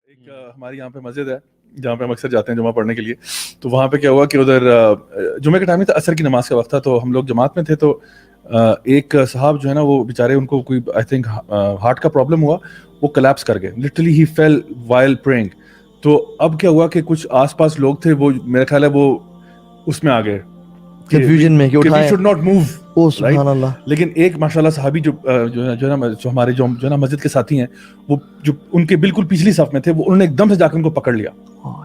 ایک ہماری یہاں پہ مسجد ہے جہاں پہ ہم اکثر جاتے ہیں جمعہ پڑھنے کے لیے. تو وہاں پہ کیا ہوا کہ ادھر جمعے کا ٹائم تھا, عصر کی نماز کا وقت تھا, تو ہم لوگ جماعت میں تھے. تو ایک صاحب جو ہے نا وہ بیچارے ان کو کوئی آئی تھنک ہارٹ کا پرابلم ہوا, وہ کلیپس کر گئے, لٹرلی ہی فیل وائل پریئنگ. تو اب کیا ہوا کہ کچھ آس پاس لوگ تھے, وہ میرا خیال ہے وہ اس میں آ گئے کنفیوژن میں کہ وی شوڈ ناٹ موو. او سبحان اللہ. لیکن ایک ماشاءاللہ صحابی جو ہمارے جو ہے نا مسجد کے ساتھی ہیں, وہ جو ان کے بالکل پچھلی صف میں تھے, وہ انہوں نے ایک دم سے جا کے ان کو پکڑ لیا,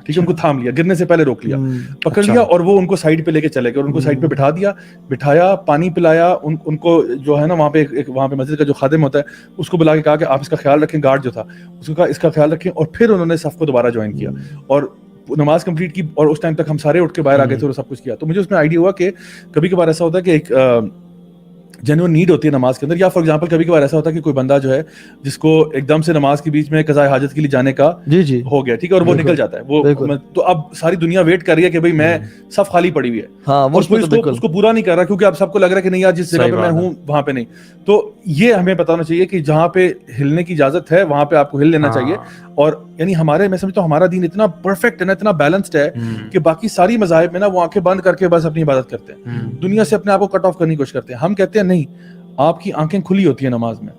ٹھیک ہے, ان کو تھام لیا, گرنے سے پہلے روک لیا, پکڑ لیا, اور وہ ان کو سائڈ پہ لے کے چلے گئے, اور ان کو سائڈ پہ بٹھا دیا, بٹھایا, پانی پلایا ان کو. جو ہے نا وہاں پہ مسجد کا جو خادم ہوتا ہے اس کو بلا کے کہا کہ آپ اس کا خیال رکھیں, گارڈ جو تھا اس کو کہا اس کا خیال رکھیں, اور پھر انہوں نے صف کو دوبارہ جوائن کیا اور نماز کمپلیٹ کی. اور اس ٹائم تک ہم سارے اٹھ کے باہر آ گئے تھے اور سب کچھ کیا. تو مجھے اس میں آئیڈیا ہوا کہ کبھی کبھار ایسا ہوتا ہے کہ ایک جنون نیڈ ہوتی ہے نماز کے اندر, یا فار ایگزامپل کبھی کبھار ایسا ہوتا ہے کہ کوئی بندہ جو ہے جس کو ایک دم سے نماز کے بیچ میں قضاء حاجت کے لیے جانے کا ہو گیا, ٹھیک ہے, اور وہ نکل جاتا ہے, وہ تو اب ساری دنیا ویٹ کر رہی ہے کہ بھائی میں صف خالی پڑی ہوئی ہے, اور کوئی اس کو پورا نہیں کر رہا کیونکہ اب سب کو لگ رہا ہے کہ نہیں یار جس جگہ پہ میں ہوں وہاں پہ نہیں. تو یہ ہمیں بتانا چاہیے کہ جہاں پہ ہلنے کی اجازت ہے وہاں پہ آپ کو ہل لینا چاہیے. اور یعنی میں سمجھتا ہوں ہمارا دین اتنا پرفیکٹ ہے نا, اتنا بیلنسڈ ہے کہ باقی ساری مذاہب میں نا وہ آنکھیں بند کر کے بس اپنی عبادت کرتے ہیں, دنیا سے اپنے آپ کو کٹ آف کرنے کی کوشش کرتے ہیں. ہم کہتے ہیں نہیں, آپ کی آنکھیں کھلی ہوتی ہیں نماز میں,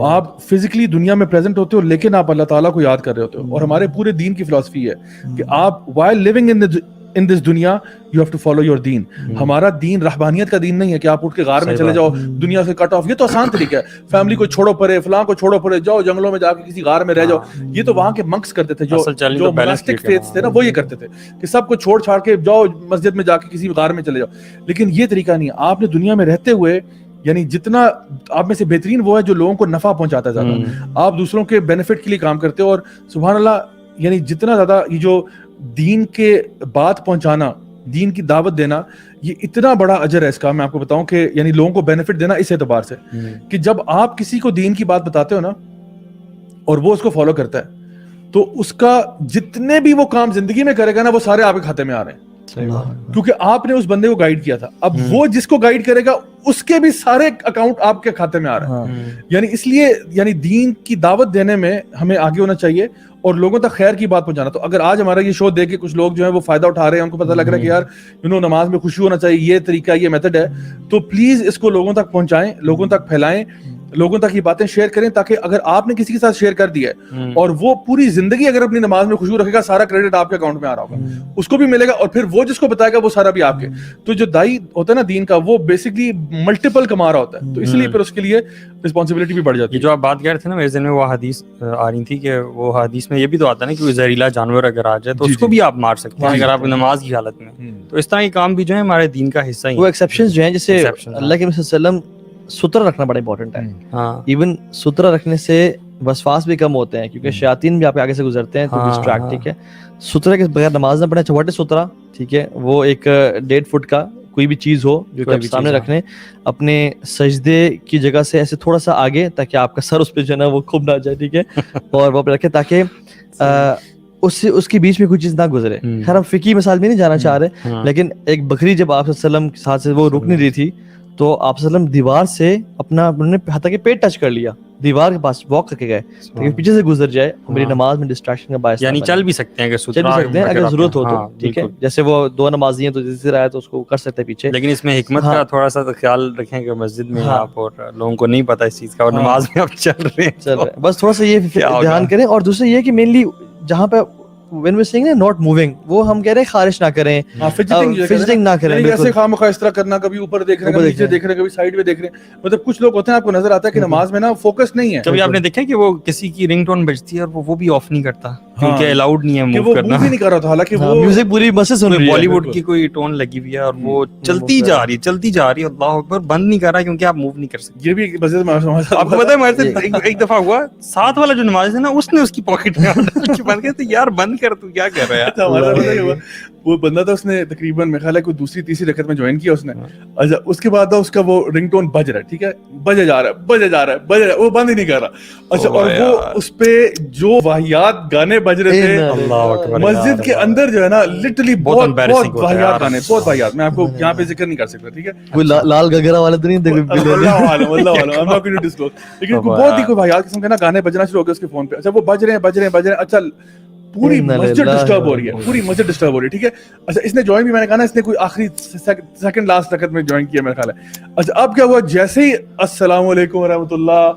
آپ فزیکلی دنیا میں پریزنٹ ہوتے ہو لیکن آپ اللہ تعالیٰ کو یاد کر رہے ہوتے ہو. اور ہمارے پورے دین کی فلسفی ہے کہ آپ while living in this دنیا you have to follow your دین. ہمارا دین رہبانیت کا دین نہیں ہے کہ آپ اٹھ کے غار میں چلے جاؤ, دنیا سے کٹ آف. یہ تو آسان طریقہ ہے, فیملی کو چھوڑو پرے, فلاں کو چھوڑو پرے, جاؤ جنگلوں میں جا کے کسی غار میں رہ جاؤ. یہ تو وہاں کے منکس کرتے تھے, جو موناسٹک فیتھس تھے نا, وہ یہ کرتے تھے کہ سب کو چھوڑ چھاڑ کے جاؤ مسجد میں جا کے کسی غار میں چلے جاؤ. لیکن یہ طریقہ نہیں ہے. آپ نے دنیا میں رہتے ہوئے یعنی جتنا آپ میں سے بہترین وہ ہے جو لوگوں کو نفع پہنچاتا ہے زیادہ, آپ دوسروں کے بینیفٹ کے لیے کام کرتے ہو. اور سبحان اللہ, یعنی جتنا زیادہ یہ جو دین کے بات پہنچانا, دین کی دعوت دینا, یہ اتنا بڑا اجر ہے اس کا. میں آپ کو بتاؤں کہ یعنی لوگوں کو بینیفٹ دینا اس اعتبار سے کہ جب آپ کسی کو دین کی بات بتاتے ہو نا اور وہ اس کو فالو کرتا ہے, تو اس کا جتنے بھی وہ کام زندگی میں کرے گا نا وہ سارے آپ کے کھاتے میں آ رہے ہیں, کیونکہ آپ نے اس بندے کو گائیڈ کیا تھا. اب وہ جس کو گائیڈ کرے گا اس کے بھی سارے اکاؤنٹ آپ کے کھاتے میں آ رہے ہیں. یعنی اس لیے یعنی دین کی دعوت دینے میں ہمیں آگے ہونا چاہیے اور لوگوں تک خیر کی بات پہنچانا. تو اگر آج ہمارا یہ شو دیکھ کے کچھ لوگ جو ہیں وہ فائدہ اٹھا رہے ہیں, ان کو پتہ لگ رہا ہے کہ یار نماز میں خوشی ہونا چاہیے, یہ طریقہ, یہ میتھڈ ہے, تو پلیز اس کو لوگوں تک پہنچائیں, لوگوں تک پھیلائیں, لوگوں تک یہ باتیں شیئر کریں, تاکہ اگر آپ نے کسی کے ساتھ شیئر کر دیا ہے اور وہ پوری زندگی اگر اپنی نماز میں خوشبو رکھے گا, سارا کریڈٹ آپ کے اکاؤنٹ میں آ رہا ہوگا, اس کو بھی ملے گا, اور پھر وہ جس کو بتائے گا وہ سارا بھی آپ کے. تو جو دائی ہوتا ہے نا دین کا, وہ بیسکلی ملٹیپل کما رہا ہوتا ہے, تو اس لیے پھر اس کے لیے رسپانسبلٹی بھی بڑھ جاتی ہے. جو آپ بات کر رہے تھے نا میرے ذہن میں وہ حدیث آ رہی تھی کہ وہ حدیث میں یہ بھی تو آتا ہے نا کہ کوئی زہریلا جانور اگر آ جائے تو اس کو بھی آپ مار سکتے ہیں اگر آپ نماز کی حالت میں. تو اس طرح کے کام بھی جو ہے ہمارے دین کا حصہ ہی. وہ ایکسیپشنز جو ہیں, جیسے اللہ کے نبی صلی اللہ علیہ وسلم سترہ رکھنا بڑا امپورٹنٹ ہے. ایون سترہ رکھنے سے وسواس بھی کم ہوتے ہیں, کیونکہ شیاطین بھی آپ کے آگے سے گزرتے ہیں تو ڈسٹریکٹ. ٹھیک ہے, سترہ کے بغیر نماز نہ پڑھیں. واٹ از سترہ؟ ٹھیک ہے, وہ ایک 1.5 فٹ کا کوئی بھی چیز ہو جو کہ آپ سامنے رکھ لیں, اپنے سجدے کی جگہ سے ایسے تھوڑا سا آگے, تاکہ آپ کا سر اس پہ جو ہے نا وہ کھب نہ جائے. ٹھیک ہے, اور وہ رکھے تاکہ اس کے بیچ میں کوئی چیز نہ گزرے. خیر ہم فقہی مثال میں نہیں جانا چاہ رہے, لیکن ایک بکری جب آپ صلی اللہ علیہ وسلم کے ساتھ سے وہ رک نہیں رہی تھی, تو آپ صلی اللہ علیہ وسلم دیوار سے اپنا حتیٰ کہ پیٹ ٹچ کر لیا, دیوار کے پاس واک کر کے گئے تاکہ پیچھے سے گزر جائے, میری نماز میں ڈسٹریکشن کا باعث. یعنی چل بھی سکتے ہیں اگر ضرورت ہو تو. ٹھیک ہے, جیسے وہ دو نمازی ہیں تو جس طرح ہے تو اس کو کر سکتے ہیں پیچھے. لیکن اس میں حکمت کا تھوڑا سا خیال رکھیں کہ مسجد میں آپ اور لوگوں کو نہیں پتا اس چیز کا, اور نماز میں آپ چل رہے ہیں, بس تھوڑا سا یہ دھیان کریں. اور دوسرا یہ کہ مینلی جہاں پہ when we're saying not moving, وہ ہم کہہ رہے ہیں خارش نہ کریں, فجٹنگ نہ کریں, ایسے خواہ اس طرح کرنا, کبھی اوپر دیکھ رہے ہیں, کبھی نیچے دیکھ رہے ہیں, کبھی سائیڈ میں دیکھ رہے ہیں. مطلب کچھ لوگ ہوتے ہیں آپ کو نظر آتا ہے کہ نماز میں نا فوکس نہیں ہے. کبھی آپ نے دیکھا کہ وہ کسی کی رنگ ٹون بجتی ہے اور وہ بھی آف نہیں کرتا کیونکہ الاؤڈ نہیں ہے موو کرنا, نہیں کر رہا تھا, حالانکہ وہ میوزک پوری مسجد سن رہی ہے, بالی ووڈ کی کوئی ٹون لگی ہوئی ہے اور وہ چلتی جا رہی ہے, اللہ اکبر, بند نہیں کر رہا کیونکہ آپ موو نہیں کر سکتے. یہ بھی مسجد میں آپ کو پتہ ہے ہمارے ساتھ ایک دفعہ ہوا, ساتھ والا جو نماز ہے نا اس نے اس کی پاکٹ میں بند کیا, تو یار بند کر, تو کیا کر رہا ہے. وہ بندہ تھا, اس نے تقریباً میرے خیال ہے کوئی دوسری تیسری رکعت میں جوائن کیا اس نے. اچھا, اس کے بعد اس کا وہ رنگ ٹون بج رہا ہے, ٹھیک ہے, بجے جا رہا ہے, وہ بند ہی نہیں کر رہا. اچھا, اور وہ اس پہ جو واہیات گانے بج رہے تھے مسجد کے اندر جو ہے نا, لٹرلی بہت واہیات گانے, بہت واہیات. میں آپ کو یہاں پہ ذکر نہیں کر سکتا, ٹھیک ہے, کوئی لال گگرا والا تو نہیں, لیکن بہت ہی کوئی واہیات قسم کے نا گانے بجنا شروع ہو گئے اس کے فون پہ. اچھا, وہ بج رہے ہیں. اچھا, پوری مسجد ڈسٹرب ہو رہی ہے, پوری مسجد ڈسٹرب ہو رہی ہے, ٹھیک ہے. اچھا اس نے جوائن بھی, میں نے کہا نا اس نے کوئی آخری سیکنڈ لاسٹ رکعت میں جوائن کیا میرا خیال ہے. اچھا اب کیا ہوا, جیسے ہی السلام علیکم ورحمۃ اللہ,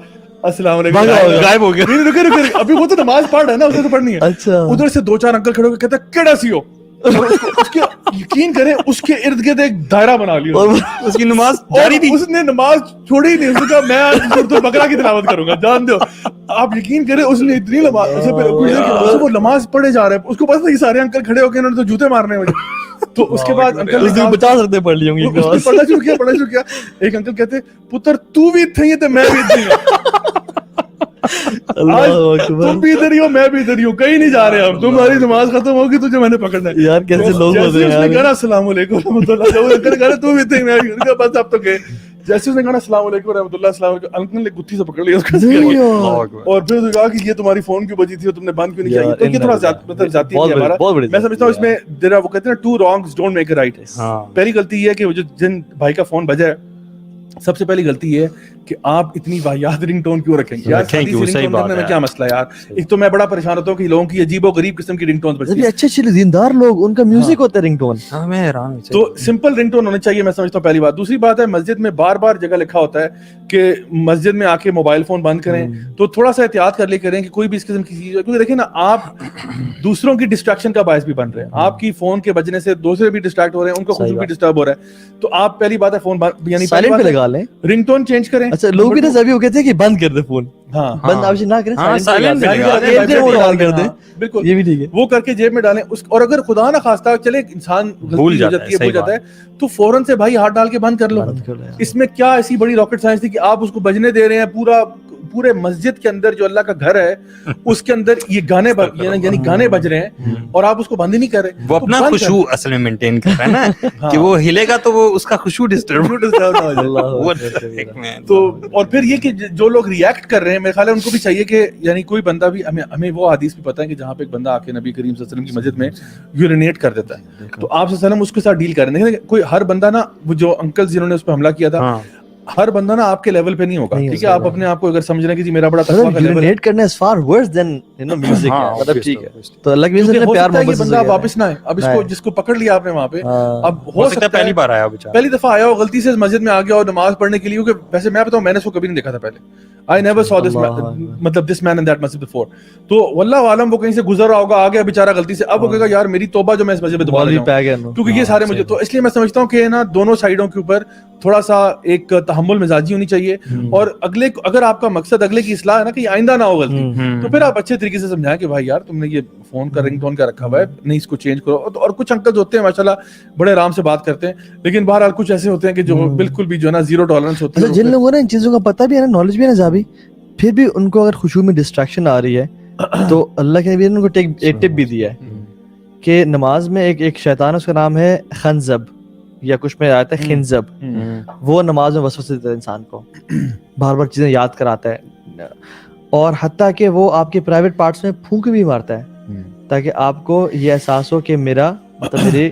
السلام علیکم, غائب ہو گیا. رکے ابھی وہ تو نماز پڑھ رہا ہے نا, اسے تو پڑھنی ہے. اچھا ادھر سے 2-4 انکل کھڑے ہو کے کہتے ہیں کیڑا سی ہو, اس کے یقین کریں اس کے ارد گرد ایک دائرہ بنا لیا, اس کی نماز جاری تھی, اس نے نماز چھوڑی ہی نہیں. اس نے کہا میں آج سورۃ البقرہ کی تلاوت کروں گا, جان دو. آپ یقین کریں اس نے اتنی وہ نماز پڑھے جا رہے ہیں, اس کو پتا یہ سارے انکل کھڑے ہو کے انہوں نے تو جوتے مارنے ہیں مجھے. تو اس کے بعد انکل 50 رکعتیں پڑھ لی ہوں گی, پڑھنا شروع کیا. ایک انکل کہتے پتر تو بھی تھے تو میں بھی تھی, تم بھی ادھر ہی ہو میں بھی ادھر ہی ہوں, کہیں نہیں جا رہے ہم, تمہاری نماز ختم ہوگی تجھے میں نے پکڑنا ہے. یار کیسے لوگ ہوتے ہیں. اس نے کہا السلام علیکم رحمۃ اللہ, تو بھی تھے میں بھی, بس اب تو گئے. جیسے اس نے کہا السلام علیکم رحمۃ اللہ, السلام علیکم, انکل نے گتھی سے پکڑ لیا اور پھر اس نے کہا کہ یہ تمہاری فون کیوں بجی تھی اور تم نے بند کیوں نہیں کیا. تو یہ تھوڑا مطلب ذاتی ہے ہمارا. میں سمجھتا ہوں اس میں وہ کہتے ہیں 2 wrongs don't make a right. پہلی غلطی یہ ہے کہ جن بھائی کا فون بجا ہے, سب سے پہلی غلطی یہ ہے کہ آپ اتنی واحد رنگ ٹون کیوں رکھیں گے. کیا مسئلہ ہے یار, ایک تو میں بڑا پریشان ہوتا ہوں کہ لوگوں کی عجیب و غریب قسم کی رنگ ٹون بجتی ہیں. اچھے اچھے دیندار لوگ, ان کا میوزک ہوتا ہے رنگ ٹون. میں حیران. تو سمپل رنگ ٹون ہونے چاہیے, میں سمجھتا ہوں پہلی بات. دوسری بات ہے مسجد میں بار بار جگہ لکھا ہوتا ہے کہ مسجد میں آ کے موبائل فون بند کریں, تو تھوڑا سا احتیاط کر لے کریں کہ کوئی بھی اس قسم کی چیز, کیونکہ دیکھیں نا آپ دوسروں کی ڈسٹریکشن کا باعث بھی بن رہے ہیں. آپ کی فون کے بجنے سے دوسرے بھی ڈسٹریکٹ ہو رہے ہیں, ان کا خود بھی ڈسٹرب ہو رہا ہے. تو آپ پہلی بات ہے فون یعنی سائلنٹ پہ لگا لیں, رنگ ٹون چینج کریں. اچھا لوگ بھی تو وہ کہتے ہیں کہ بند کر دے فون, ہاں بند آپ نہ کریں, سائلنٹ کر دیں. بالکل یہ بھی ٹھیک ہے, وہ کر کے جیب میں ڈالیں. اور اگر خدا نہ خواستہ چلے انسان بھول جاتا ہے تو فوراً سے بھائی ہاتھ ڈال کے بند کر لو. اس میں کیا ایسی بڑی راکٹ سائنس تھی کہ آپ اس کو بجنے دے رہے ہیں. پورے مسجد کے اندر جو اللہ کا گھر ہے اس کے اندر یہ گانے یعنی گانے بج رہے ہیں اور آپ اس کو بند ہی نہیں کر رہے. وہ اپنا خشوع اصل میں مینٹین کر رہا ہے نا کہ وہ ہلے گا تو وہ اس کا خشوع ڈسٹرب ہو جائے. تو اور پھر یہ کہ جو لوگ ریئیکٹ کر رہے ہیں میرے خیال ہے ان کو بھی چاہیے کہ یعنی کوئی بندہ بھی, ہمیں وہ حدیث بھی پتہ ہے کہ جہاں پہ ایک بندہ آ کے نبی کریم صلی اللہ علیہ وسلم کی مسجد میں یورینیٹ کر دیتا ہے تو آپ صلی اللہ علیہ وسلم اس کے ساتھ ڈیل کر رہے ہیں. کوئی ہر بندہ نا, وہ جو انکل جنہوں نے اس پہ حملہ کیا تھا, ہر بندہ نا آپ کے لیول پہ نہیں ہوگا. ٹھیک ہے, آپ اپنے آپ کو اگر سمجھ رہے ہیں کہ جی میرا بڑا تقویٰ کا لیول ہے, یورینیٹ کرنا is far worse than you know music, مطلب ٹھیک ہے. تو اللہ کی وجہ سے پیار محبت سے بندہ واپس نہ آئے. اب اس کو جس کو پکڑ لیا آپ نے وہاں پہ, اب ہو سکتا ہے پہلی بار آیا, پہلی دفعہ آیا ہو غلطی سے مسجد میں آ گیا اور نماز پڑھنے کے لیے, کیونکہ ویسے میں بتاؤں میں نے اس کو کبھی نہیں دیکھا تھا پہلے. I never saw this مطلب this man in that masjid before. تو واللہ عالم وہ کہیں سے گزر رہا ہوگا, آ گیا بیچارہ غلطی سے, اب وہ کہے گا یار میری توبہ جو میں اس مسجد میں دوبارہ جاؤں, کیونکہ یہ سارے مجھے. تو اس لیے میں سمجھتا ہوں کہ نا دونوں سائڈوں کے اوپر تھوڑا سا ایک تحمل مزاجی ہونی چاہیے. اور اگلے اگر آپ کا مقصد اگلے کی اصلاح ہے نا کہ آئندہ نہ ہو غلطی, تو پھر آپ اچھے طریقے سے سمجھائیں کہ بھائی یار تم نے یہ فون کا رنگ ٹون کا رکھا ہوا ہے, نہیں اس کو چینج کرو. اور کچھ انکل ہوتے ہیں ماشاءاللہ بڑے آرام سے بات کرتے ہیں, لیکن بہرحال کچھ ایسے ہوتے ہیں کہ جو بالکل بھی جو ہے نا زیرو ٹالرنس ہوتے ہیں. جن لوگوں نے ان چیزوں کا پتہ بھی ہے نا, نالج بھی ہے نا جابی, پھر بھی ان کو اگر خشوع میں ڈسٹریکشن آ رہی ہے تو اللہ کے نبی نے ان کو ایک ٹپ بھی دیا ہے کہ نماز میں ایک شیطان ہے, اس کا نام ہے خنزب یا کچھ میں آتا ہے خنزب. وہ نماز میں وسوسے دیتا ہے انسان کو, بار بار چیزیں یاد کراتا ہے, اور حتیٰ کہ وہ آپ کے پرائیویٹ پارٹس میں پھونک بھی مارتا ہے تاکہ آپ کو یہ احساس ہو کہ میرا مطلب میرے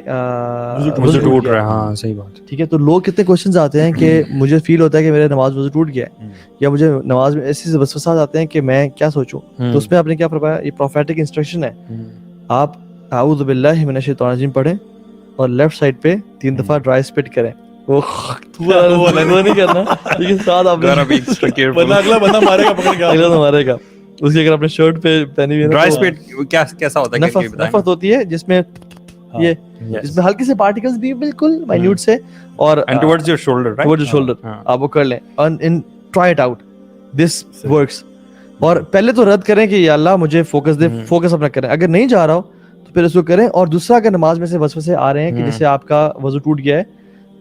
وضو ٹوٹ رہا ہے. ہاں صحیح بات. ٹھیک ہے, تو لوگ کتنے کوشچنز آتے ہیں کہ مجھے فیل ہوتا ہے کہ میرے نماز وضو ٹوٹ گیا ہے, یا مجھے نماز میں ایسی وسوسات آتے ہیں کہ میں کیا سوچوں. تو اس میں آپ نے کیا فرمایا, یہ پروفیٹک انسٹرکشن ہے, آپ اعوذ باللہ من الشیطان الرجیم پڑھیں اور لیفٹ سائڈ پہ 3 دفعہ ڈرائی اسپٹ کریں. وہ نہیں کرنا, لیکن ساتھ آپ اگلا بندہ مارے گا, پکڑ کے اگلا مارے گا. اس کی اگر اپنے شرٹ پہ پہنی ہوئی ڈرائی اسپٹ کیسا ہوتا ہے, نفت ہوتی ہے جس میں یہ جس میں ہلکے سے پارٹیکلز بھی بالکل مائنیوٹ سے, اور towards your shoulder, towards your shoulder آپ وہ کر لیں, and try it out, this works. اور پہلے تو رد کریں کہ یا اللہ مجھے فوکس دے, فوکس اپنا کریں. اگر نہیں جا رہا ہو تو پھر اس کو کریں. اور دوسرا, اگر نماز میں سے وسوسے آ رہے ہیں کہ جیسے آپ کا وضو ٹوٹ گیا ہے,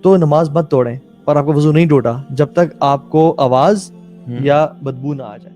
تو نماز مت توڑیں اور آپ کا وضو نہیں ٹوٹا جب تک آپ کو آواز یا بدبو نہ آ جائے.